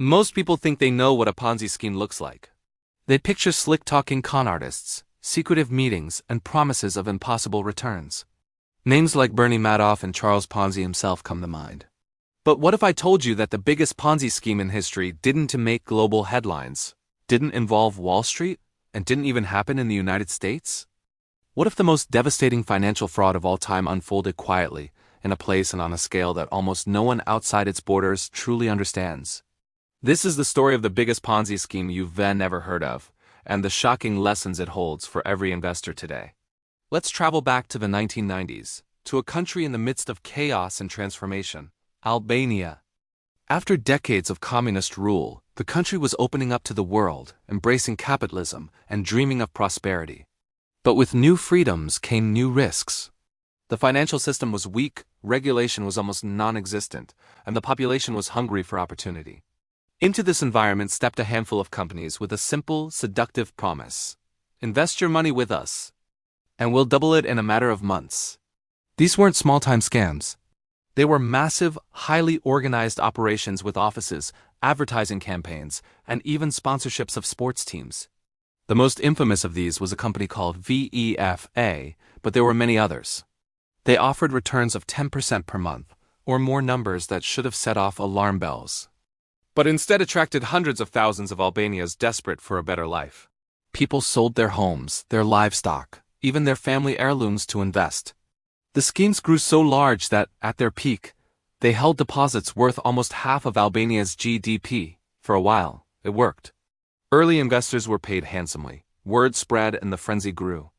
Most people think they know what a Ponzi scheme looks like. They picture slick-talking con artists, secretive meetings, and promises of impossible returns. Names like Bernie Madoff and Charles Ponzi himself come to mind. But what if I told you that the biggest Ponzi scheme in history didn't make global headlines, didn't involve Wall Street, and didn't even happen in the United States? What if the most devastating financial fraud of all time unfolded quietly, in a place and on a scale that almost no one outside its borders truly understands? This is the story of the biggest Ponzi scheme you've never heard of, and the shocking lessons it holds for every investor today. Let's travel back to the 1990s, to a country in the midst of chaos and transformation, Albania. After decades of communist rule, the country was opening up to the world, embracing capitalism, and dreaming of prosperity. But with new freedoms came new risks. The financial system was weak, regulation was almost non-existent, and the population was hungry for opportunity. Into this environment stepped a handful of companies with a simple, seductive promise. Invest your money with us, and we'll double it in a matter of months. These weren't small-time scams. They were massive, highly organized operations with offices, advertising campaigns, and even sponsorships of sports teams. The most infamous of these was a company called VEFA, but there were many others. They offered returns of 10% per month, or more, numbers that should have set off alarm bells, but instead attracted hundreds of thousands of Albanians desperate for a better life. People sold their homes, their livestock, even their family heirlooms to invest. The schemes grew so large that, at their peak, they held deposits worth almost half of Albania's GDP. For a while, it worked. Early investors were paid handsomely, word spread, and the frenzy grew.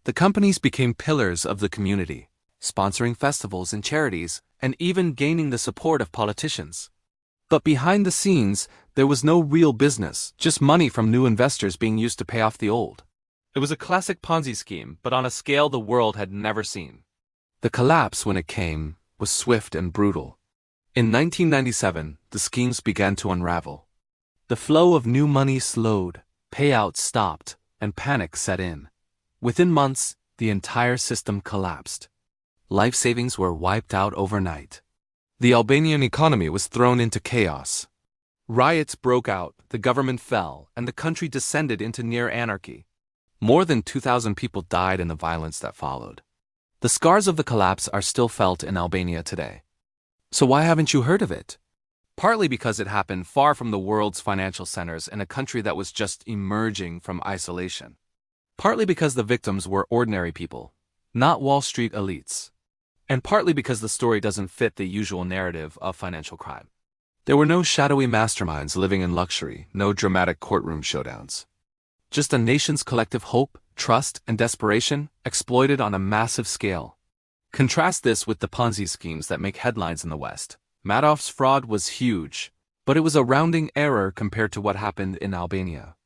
The companies became pillars of the community, sponsoring festivals and charities, and even gaining the support of politicians. But behind the scenes, there was no real business, just money from new investors being used to pay off the old. It was a classic Ponzi scheme, but on a scale the world had never seen. The collapse, when it came, was swift and brutal. In 1997, the schemes began to unravel. The flow of new money slowed, payouts stopped, and panic set in. Within months, the entire system collapsed. Life savings were wiped out overnight. The Albanian economy was thrown into chaos. Riots broke out, the government fell, and the country descended into near anarchy. More than 2,000 people died in the violence that followed. The scars of the collapse are still felt in Albania today. So why haven't you heard of it? Partly because it happened far from the world's financial centers in a country that was just emerging from isolation. Partly because the victims were ordinary people, not Wall Street elites. And partly because the story doesn't fit the usual narrative of financial crime. There were no shadowy masterminds living in luxury, no dramatic courtroom showdowns. Just a nation's collective hope, trust, and desperation exploited on a massive scale. Contrast this with the Ponzi schemes that make headlines in the West. Madoff's fraud was huge, but it was a rounding error compared to what happened in Albania.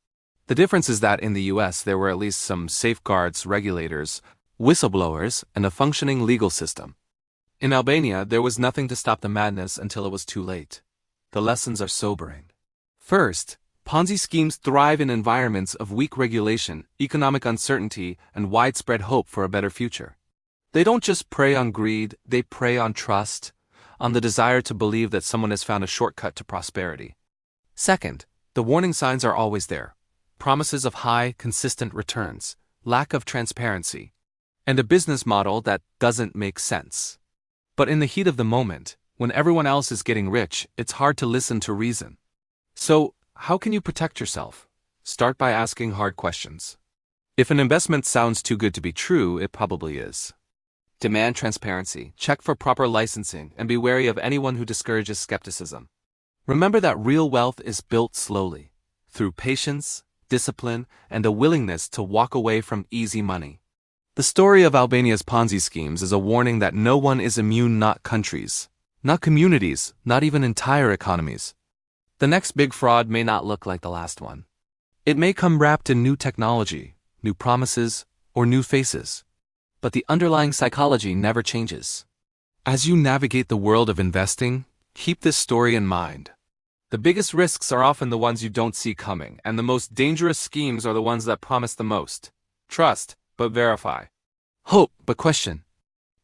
The difference is that in the US there were at least some safeguards, regulators, whistleblowers, and a functioning legal system. In Albania, there was nothing to stop the madness until it was too late. The lessons are sobering. First, Ponzi schemes thrive in environments of weak regulation, economic uncertainty, and widespread hope for a better future. They don't just prey on greed, they prey on trust, on the desire to believe that someone has found a shortcut to prosperity. Second, the warning signs are always there. Promises of high, consistent returns, lack of transparency, and a business model that doesn't make sense. But in the heat of the moment, when everyone else is getting rich, it's hard to listen to reason. So, how can you protect yourself? Start by asking hard questions. If an investment sounds too good to be true, it probably is. Demand transparency, check for proper licensing, and be wary of anyone who discourages skepticism. Remember that real wealth is built slowly, through patience, discipline, and a willingness to walk away from easy money. The story of Albania's Ponzi schemes is a warning that no one is immune, not countries, not communities, not even entire economies. The next big fraud may not look like the last one. It may come wrapped in new technology, new promises, or new faces. But the underlying psychology never changes. As you navigate the world of investing, keep this story in mind. The biggest risks are often the ones you don't see coming, and the most dangerous schemes are the ones that promise the most. Trust, but verify. Hope, but question.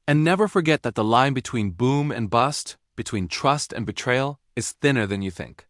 And never forget that the line between boom and bust, between trust and betrayal, is thinner than you think.